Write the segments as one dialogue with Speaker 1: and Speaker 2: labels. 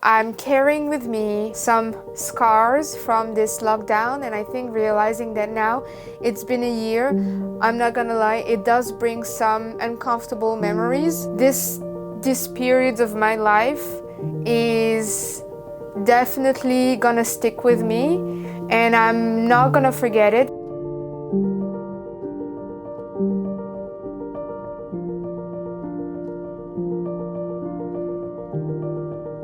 Speaker 1: I'm carrying with me some scars from this lockdown, and I think realizing that now it's been a year, I'm not gonna lie, it does bring some uncomfortable memories. This period of my life is definitely gonna stick with me, and I'm not gonna forget it.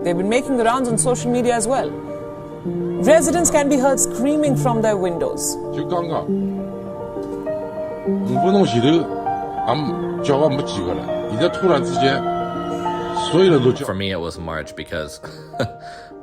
Speaker 2: They've been making the rounds on social media as well. Residents can be heard screaming from their windows.
Speaker 3: For me, it was March because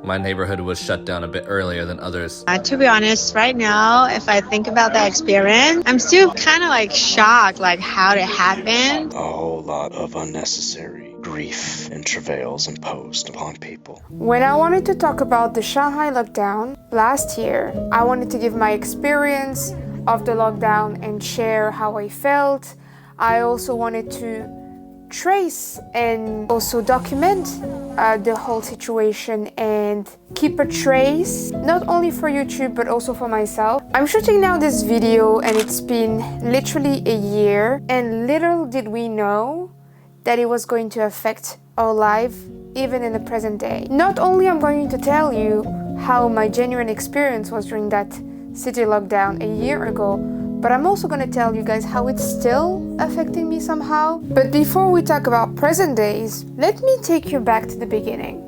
Speaker 3: my neighborhood was shut down a bit earlier than others.
Speaker 4: To be honest, right now, if I think about that experience, I'm still kind of like shocked, like how it happened.
Speaker 5: A whole lot of unnecessary grief and travails imposed upon people.
Speaker 1: When I wanted to talk about the Shanghai lockdown last year, I wanted to give my experience of the lockdown and share how I felt. I also wanted to trace and also document the whole situation and keep a trace, not only for YouTube but also for myself. I'm shooting now this video and it's been literally a year, and little did we know that it was going to affect our life even in the present day. Not only I'm going to tell you how my genuine experience was during that city lockdown a year ago, but I'm also going to tell you guys how it's still affecting me somehow. But before we talk about present days, let me take you back to the beginning.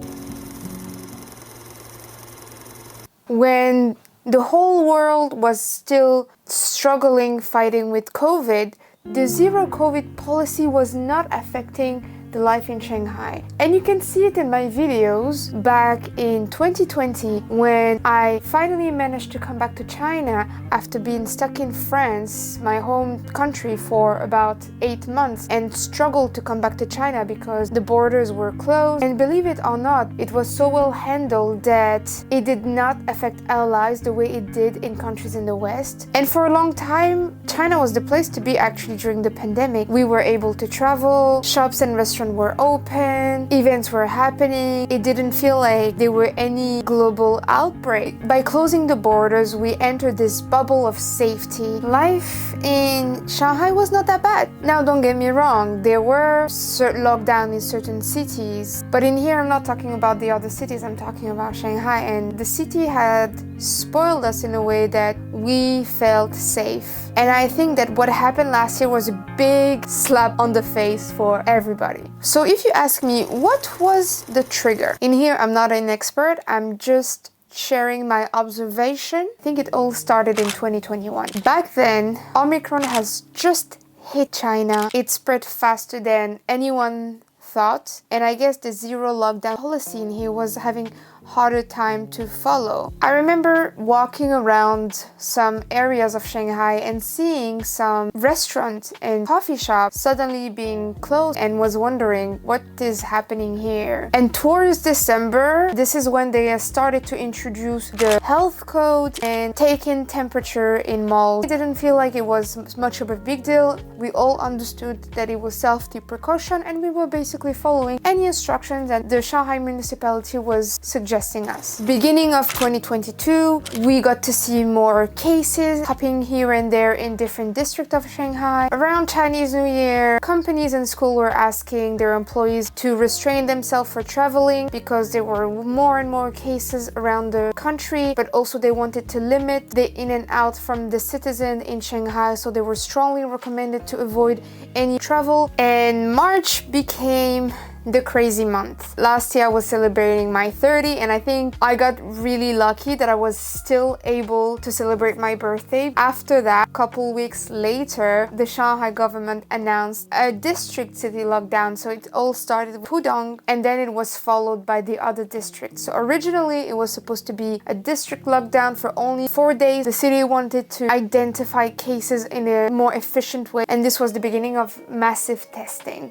Speaker 1: When the whole world was still struggling, fighting with COVID, the zero COVID policy was not affecting the life in Shanghai. And you can see it in my videos back in 2020 when I finally managed to come back to China after being stuck in France, my home country, for about 8 months, and struggled to come back to China because the borders were closed. And believe it or not, it was so well handled that it did not affect our lives the way it did in countries in the West. And for a long time, China was the place to be actually during the pandemic. We were able to travel, shops and restaurants were open, events were happening. It didn't feel like there were any global outbreak. By closing the borders, we entered this bubble of safety. Life in Shanghai was not that bad. Now, don't get me wrong, there were certain lockdowns in certain cities, but in here I'm not talking about the other cities, I'm talking about Shanghai, and the city had spoiled us in a way that we felt safe. And I think that what happened last year was a big slap on the face for everybody. So if you ask me, what was the trigger? In here, I'm not an expert, I'm just sharing my observation. I think it all started in 2021. Back then, Omicron has just hit China. It spread faster than anyone thought, and I guess the zero lockdown policy in here was having harder time to follow. I remember walking around some areas of Shanghai and seeing some restaurants and coffee shops suddenly being closed, and was wondering what is happening here. And towards December, this is when they started to introduce the health code and taking temperature in malls. It didn't feel like it was much of a big deal. We all understood that it was safety precaution, and we were basically following any instructions that the Shanghai municipality was suggesting us. Beginning of 2022, we got to see more cases popping here and there in different districts of Shanghai. Around Chinese New Year, companies and schools were asking their employees to restrain themselves for traveling because there were more and more cases around the country, but also they wanted to limit the in and out from the citizen in Shanghai, so they were strongly recommended to avoid any travel. And March became the crazy month. Last year I was celebrating my 30, and I think I got really lucky that I was still able to celebrate my birthday. After that, a couple weeks later, the Shanghai government announced a district city lockdown. So it all started with Pudong, and then it was followed by the other districts. So originally it was supposed to be a district lockdown for only 4 days. The city wanted to identify cases in a more efficient way, and this was the beginning of massive testing.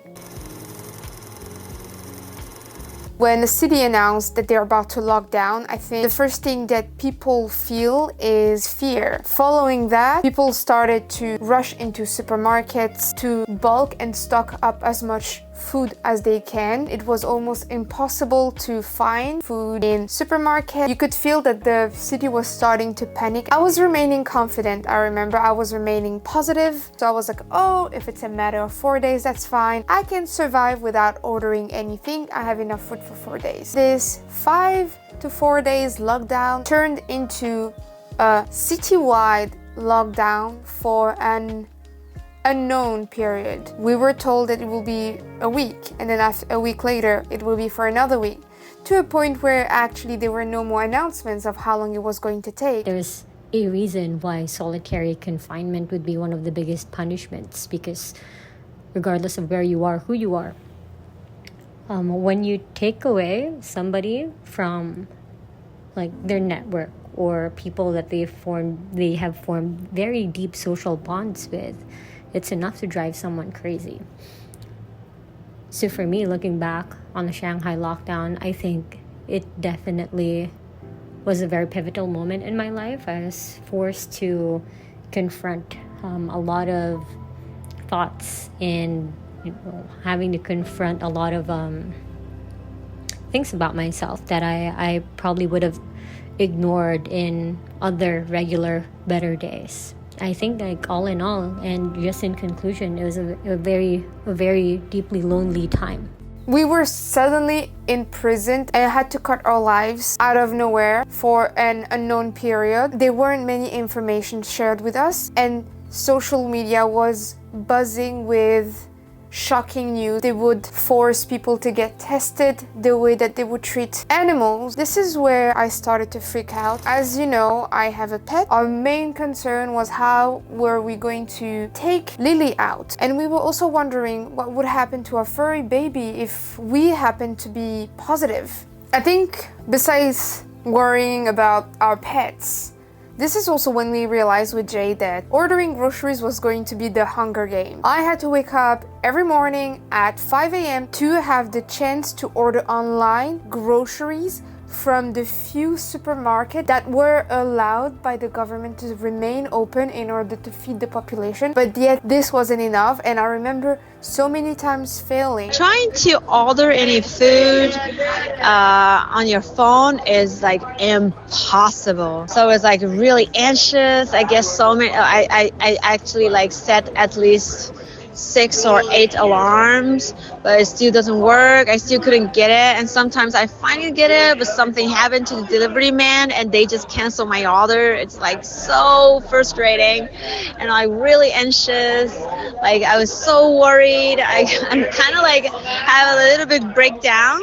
Speaker 1: When the city announced that they're about to lock down, I think the first thing that people feel is fear. Following that, people started to rush into supermarkets to bulk and stock up as much food as they can. It was almost impossible to find food in supermarket. You could feel that the city was starting to panic. I was remaining confident. I remember I was remaining positive. So I was like, oh, if it's a matter of 4 days, that's fine. I can survive without ordering anything. I have enough food for 4 days. This 5 to 4 days lockdown turned into a citywide lockdown for an unknown period. We were told that it will be a week, and then after a week later it will be for another week, to a point where actually there were no more announcements of how long it was going to take.
Speaker 6: There's a reason why solitary confinement would be one of the biggest punishments, because regardless of where you are, who you are, when you take away somebody from like their network or people that they have formed very deep social bonds with, it's enough to drive someone crazy. So for me, looking back on the Shanghai lockdown, I think it definitely was a very pivotal moment in my life. I was forced to confront a lot of thoughts and having to confront a lot of things about myself that I probably would have ignored in other regular better days. I think like all in all, and just in conclusion, it was a very deeply lonely time.
Speaker 1: We were suddenly imprisoned and had to cut our lives out of nowhere for an unknown period. There weren't many information shared with us, and social media was buzzing with shocking news. They would force people to get tested, the way that they would treat animals. This is where I started to freak out. As you know, I have a pet. Our main concern was how were we going to take Lily out, and we were also wondering what would happen to our furry baby if we happened to be positive. I think besides worrying about our pets, this is also when we realized with Jay that ordering groceries was going to be the Hunger Game. I had to wake up every morning at 5 a.m. to have the chance to order online groceries from the few supermarkets that were allowed by the government to remain open in order to feed the population. But yet this wasn't enough, and I remember so many times failing.
Speaker 4: Trying to order any food on your phone is like impossible. So it's like really anxious. I guess so many. I actually like set at least 6 or 8 alarms, but it still doesn't work. I still couldn't get it, and sometimes I finally get it, but something happened to the delivery man and they just cancel my order. It's like so frustrating, and I'm really anxious. Like I was so worried. I'm kind of like have a little bit breakdown.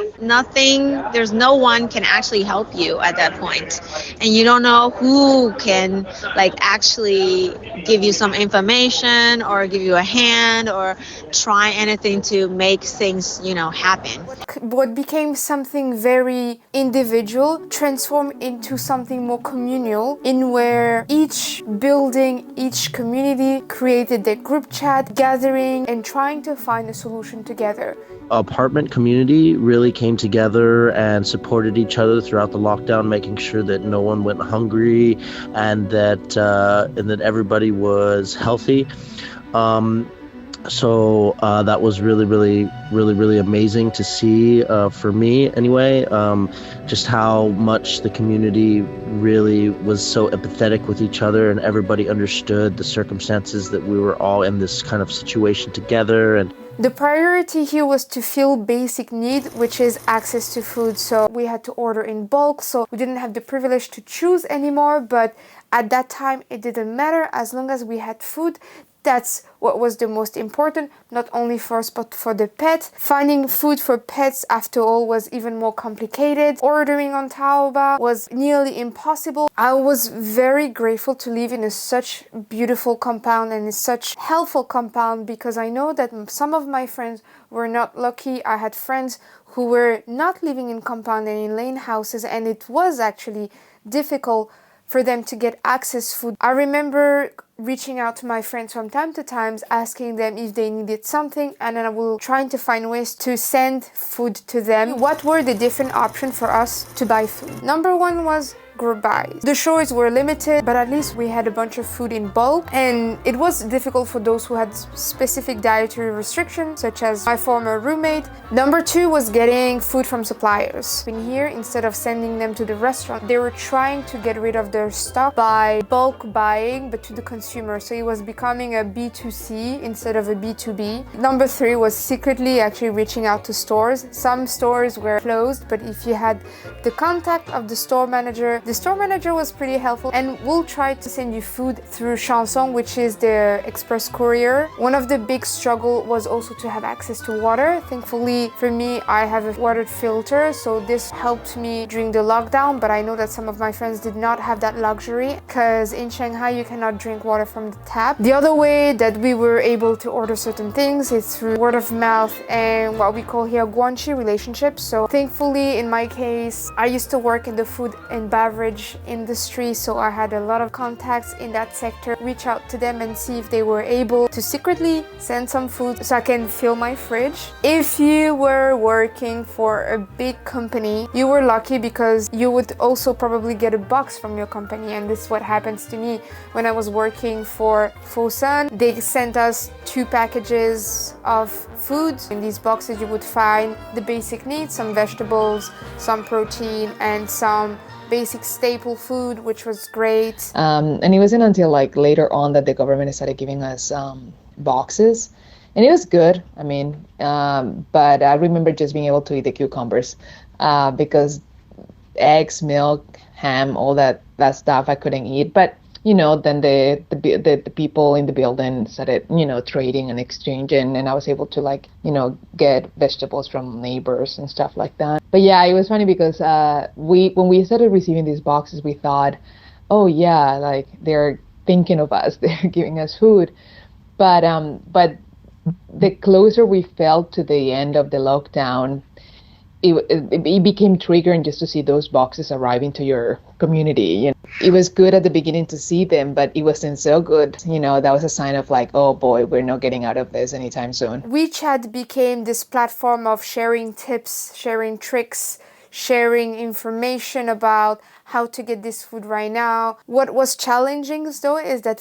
Speaker 4: There's no one can actually help you at that point, and you don't know who can like actually give you some information or give you a hand or try anything to make things, happen.
Speaker 1: What became something very individual transformed into something more communal, in where each building, each community created their group chat, gathering and trying to find a solution together.
Speaker 7: Apartment community really came together and supported each other throughout the lockdown, making sure that no one went hungry and that everybody was healthy. So that was really amazing to see for me anyway, just how much the community really was so empathetic with each other, and everybody understood the circumstances that we were all in this kind of situation together. And
Speaker 1: the priority here was to fill basic need, which is access to food. So we had to order in bulk, so we didn't have the privilege to choose anymore, but at that time it didn't matter. As long as we had food, that's what was the most important, not only for us but for the pet. Finding food for pets, after all, was even more complicated. Ordering on Taobao was nearly impossible. I was very grateful to live in such beautiful compound and in such helpful compound, because I know that some of my friends were not lucky. I had friends who were not living in compound and in lane houses, and it was actually difficult for them to get access food. I remember reaching out to my friends from time to time, asking them if they needed something, and then I will trying to find ways to send food to them. What were the different options for us to buy food? Number one was group buys. The choices were limited, but at least we had a bunch of food in bulk, and it was difficult for those who had specific dietary restrictions, such as my former roommate. Number 2 was getting food from suppliers. In here, instead of sending them to the restaurant, they were trying to get rid of their stock by bulk buying, but to the consumer. So it was becoming a B2C instead of a B2B. Number 3 was secretly actually reaching out to stores. Some stores were closed, but if you had the contact of the store manager was pretty helpful, and will try to send you food through Chanson, which is their express courier. One of the big struggle was also to have access to water. Thankfully for me, I have a water filter, so this helped me during the lockdown, but I know that some of my friends did not have that luxury, because in Shanghai you cannot drink water from the tap. The other way that we were able to order certain things is through word of mouth and what we call here guanxi relationships. So thankfully in my case, I used to work in the food and beverage industry, so I had a lot of contacts in that sector. Reach out to them and see if they were able to secretly send some food so I can fill my fridge. If you were working for a big company, you were lucky because you would also probably get a box from your company, and this is what happens to me when I was working for Fosun. They sent us 2 packages of food. In these boxes you would find the basic needs, some vegetables, some protein, and some basic staple food, which was great.
Speaker 8: And it wasn't until like later on that the government started giving us boxes, and it was good. I mean, but I remember just being able to eat the cucumbers because eggs, milk, ham, all that stuff I couldn't eat. But you know, then the people in the building started, you know, trading and exchanging, and I was able to, like, you know, get vegetables from neighbors and stuff like that. But yeah, it was funny because when we started receiving these boxes, we thought, oh yeah, like they're thinking of us, they're giving us food. But the closer we felt to the end of the lockdown, it became triggering just to see those boxes arriving to your community. You know, it was good at the beginning to see them, but it wasn't so good. You know, that was a sign of like, oh boy, we're not getting out of this anytime soon.
Speaker 1: WeChat became this platform of sharing tips, sharing tricks, sharing information about how to get this food right now. What was challenging though is that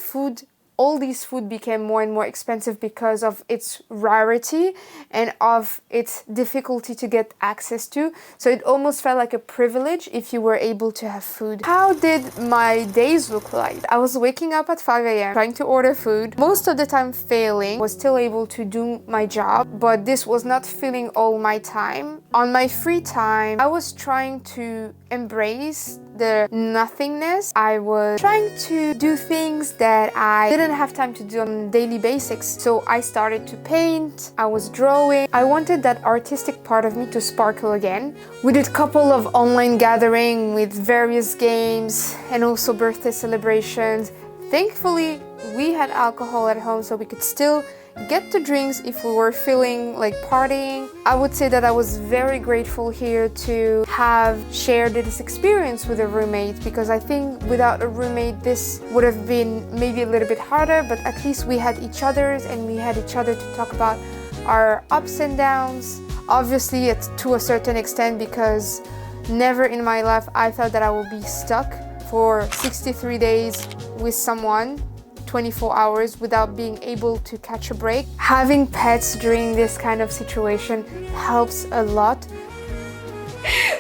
Speaker 1: all these food became more and more expensive because of its rarity and of its difficulty to get access to. So it almost felt like a privilege if you were able to have food. How did my days look like? I was waking up at 5 a.m. trying to order food, most of the time failing, was still able to do my job, but this was not filling all my time. On my free time, I was trying to embrace the nothingness. I was trying to do things that I didn't have time to do on daily basics. So I started to paint, I was drawing. I wanted that artistic part of me to sparkle again. We did a couple of online gatherings with various games and also birthday celebrations. Thankfully, we had alcohol at home, so we could still get the drinks if we were feeling like partying. I would say that I was very grateful here to have shared this experience with a roommate, because I think without a roommate this would have been maybe a little bit harder, but at least we had each other's and we had each other to talk about our ups and downs. Obviously it's to a certain extent, because never in my life I thought that I would be stuck for 63 days with someone 24 hours without being able to catch a break. Having pets during this kind of situation helps a lot.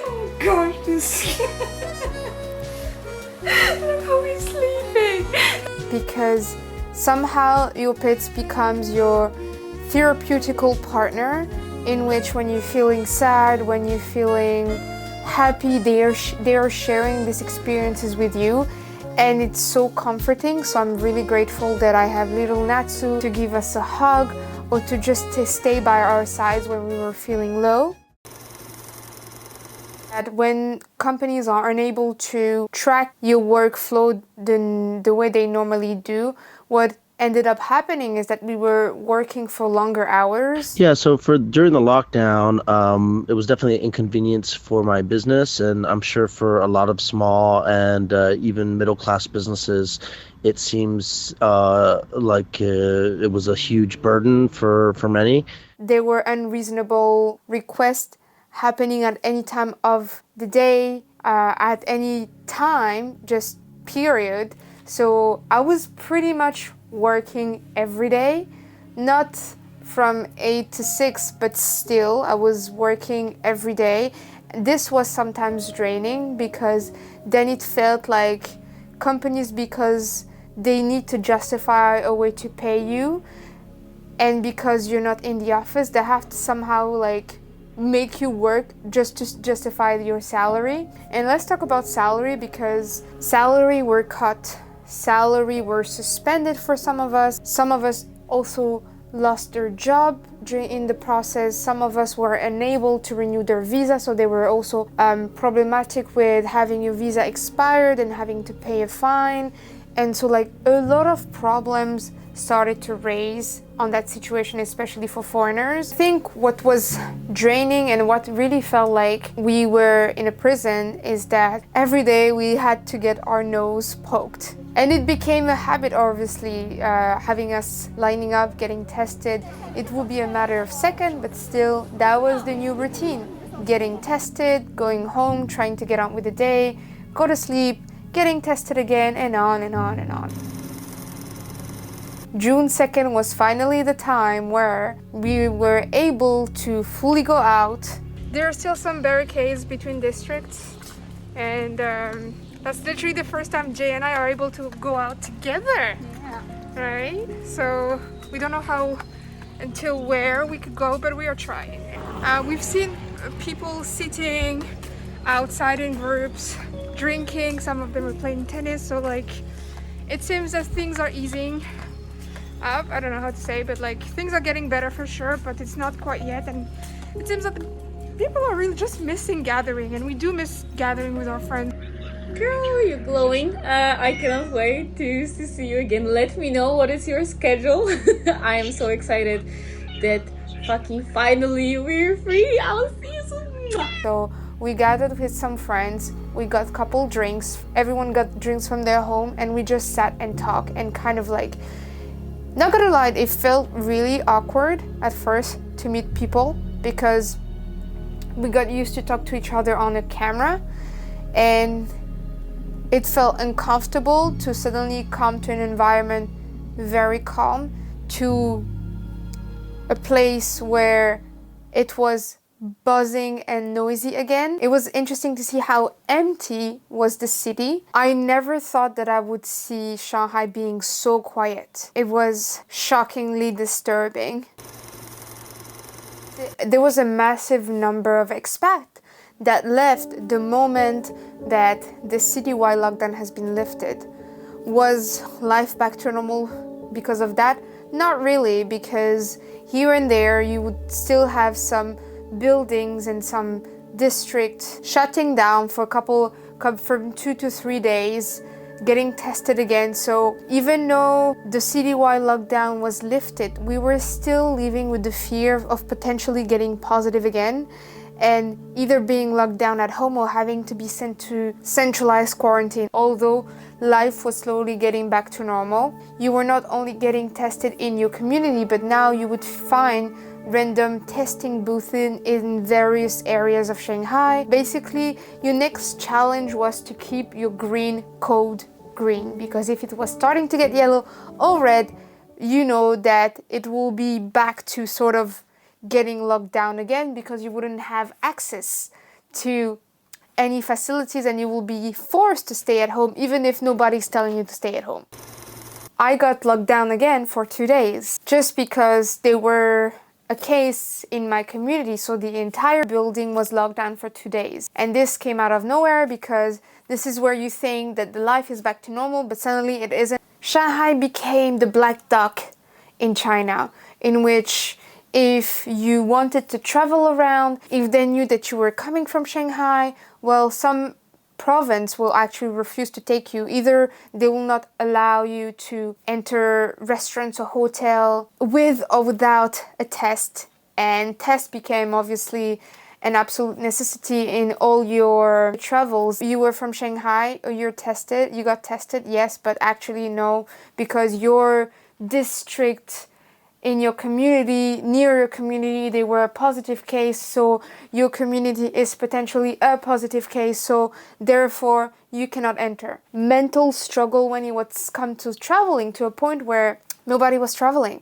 Speaker 1: Oh gosh, this look how he's sleeping. Because somehow your pet becomes your therapeutical partner, in which when you're feeling sad, when you're feeling happy, they are sharing these experiences with you. And it's so comforting, so I'm really grateful that I have little Natsu to give us a hug or to just stay by our sides when we were feeling low. And when companies are unable to track your workflow the way they normally do, what ended up happening is that we were working for longer hours.
Speaker 7: Yeah, so during the lockdown, it was definitely an inconvenience for my business, and I'm sure for a lot of small and even middle-class businesses, it seems like it was a huge burden for many.
Speaker 1: There were unreasonable requests happening at any time of the day. at any time, just period. So I was pretty much working every day, not from 8 to 6, but still I was working every day. This was sometimes draining because then it felt like companies, because they need to justify a way to pay you, and because you're not in the office, they have to somehow like make you work just to justify your salary. And let's talk about salary, because salary were cut, salary were suspended for some of us. Some of us also lost their job in the process. Some of us were unable to renew their visa, so they were also problematic with having your visa expired and having to pay a fine. And so like a lot of problems started to raise on that situation, especially for foreigners. I think what was draining and what really felt like we were in a prison is that every day we had to get our nose poked. And it became a habit, obviously, having us lining up, getting tested. It would be a matter of seconds, but still, that was the new routine. Getting tested, going home, trying to get on with the day, go to sleep, getting tested again, and on and on and on. June 2nd was finally the time where we were able to fully go out. There are still some barricades between districts, and that's literally the first time Jay and I are able to go out together. Yeah. Right? So we don't know how until where we could go, but we are trying. We've seen people sitting outside in groups, drinking. Some of them are playing tennis. So like, it seems that things are easing up. I don't know how to say, but like things are getting better for sure, but it's not quite yet. And it seems that people are really just missing gathering, and we do miss gathering with our friends.
Speaker 9: Girl, you're glowing. I cannot wait to see you again. Let me know what is your schedule. I am so excited that fucking finally we're free. I'll see you soon.
Speaker 1: So we gathered with some friends, we got a couple drinks, everyone got drinks from their home, and we just sat and talked and kind of like, not gonna lie, it felt really awkward at first to meet people because we got used to talk to each other on a camera, and it felt uncomfortable to suddenly come to an environment very calm, to a place where it was buzzing and noisy again. It was interesting to see how empty was the city. I never thought that I would see Shanghai being so quiet. It was shockingly disturbing. There was a massive number of expats that left the moment that the citywide lockdown has been lifted. Was life back to normal because of that? Not really, because here and there you would still have some buildings and some districts shutting down for from 2 to 3 days, getting tested again. So even though the citywide lockdown was lifted, we were still living with the fear of potentially getting positive again and either being locked down at home or having to be sent to centralized quarantine. Although life was slowly getting back to normal, you were not only getting tested in your community, but now you would find random testing booths in various areas of Shanghai. Basically, your next challenge was to keep your green code green, because if it was starting to get yellow or red, you know that it will be back to sort of getting locked down again, because you wouldn't have access to any facilities and you will be forced to stay at home even if nobody's telling you to stay at home. I got locked down again for 2 days just because there were a case in my community, so the entire building was locked down for 2 days. And this came out of nowhere, because this is where you think that the life is back to normal, but suddenly it isn't. Shanghai became the black duck in China, in which if you wanted to travel around, if they knew that you were coming from Shanghai, well, some province will actually refuse to take you. Either they will not allow you to enter restaurants or hotel with or without a test. And test became obviously an absolute necessity in all your travels. You were from Shanghai, or you got tested, yes, but actually no, because your district in your community, near your community, they were a positive case, so your community is potentially a positive case, so therefore you cannot enter. Mental struggle when it was come to traveling, to a point where nobody was traveling.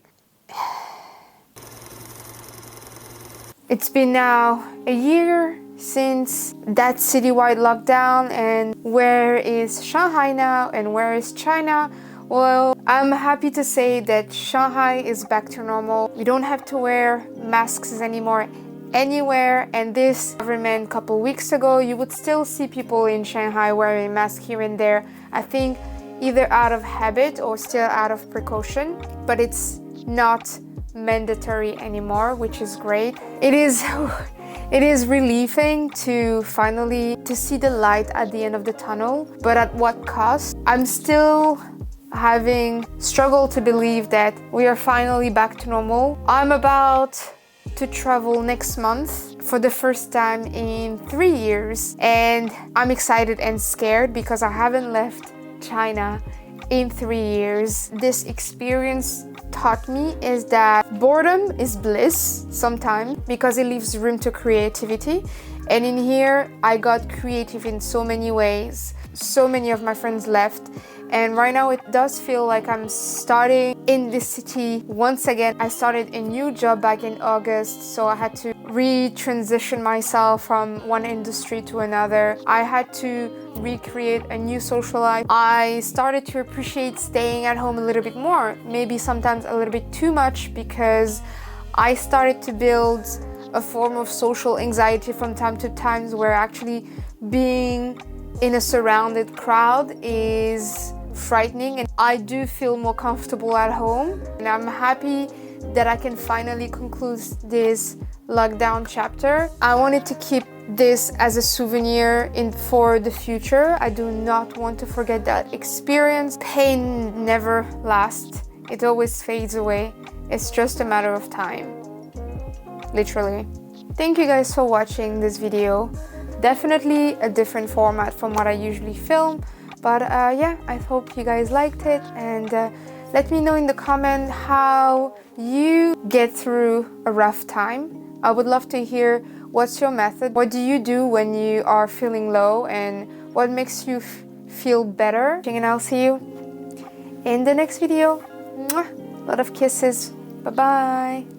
Speaker 1: It's been now a year since that citywide lockdown, and where is Shanghai now and where is China? Well, I'm happy to say that Shanghai is back to normal. We don't have to wear masks anymore anywhere, and this government a couple weeks ago, you would still see people in Shanghai wearing masks here and there. I think either out of habit or still out of precaution, but it's not mandatory anymore, which is great. It is relieving to finally see the light at the end of the tunnel, but at what cost? I'm still having struggled to believe that we are finally back to normal. I'm about to travel next month for the first time in 3 years, and I'm excited and scared because I haven't left China in 3 years. This experience taught me is that boredom is bliss sometimes because it leaves room to creativity, and in here I got creative in so many ways. So many of my friends left, and right now it does feel like I'm starting in this city once again. I started a new job back in August, so I had to re-transition myself from one industry to another. I had to recreate a new social life. I started to appreciate staying at home a little bit more, maybe sometimes a little bit too much, because I started to build a form of social anxiety from time to time, where actually being in a surrounded crowd is frightening, and I do feel more comfortable at home. And I'm happy that I can finally conclude this lockdown chapter. I wanted to keep this as a souvenir for the future. I do not want to forget that experience. Pain never lasts. It always fades away. It's just a matter of time. Literally. Thank you guys for watching this video. Definitely a different format from what I usually film, but yeah, I hope you guys liked it, and let me know in the comment how you get through a rough time. I would love to hear what's your method. What do you do when you are feeling low, and what makes you feel better? And I'll see you in the next video. Mwah! A lot of kisses. Bye bye.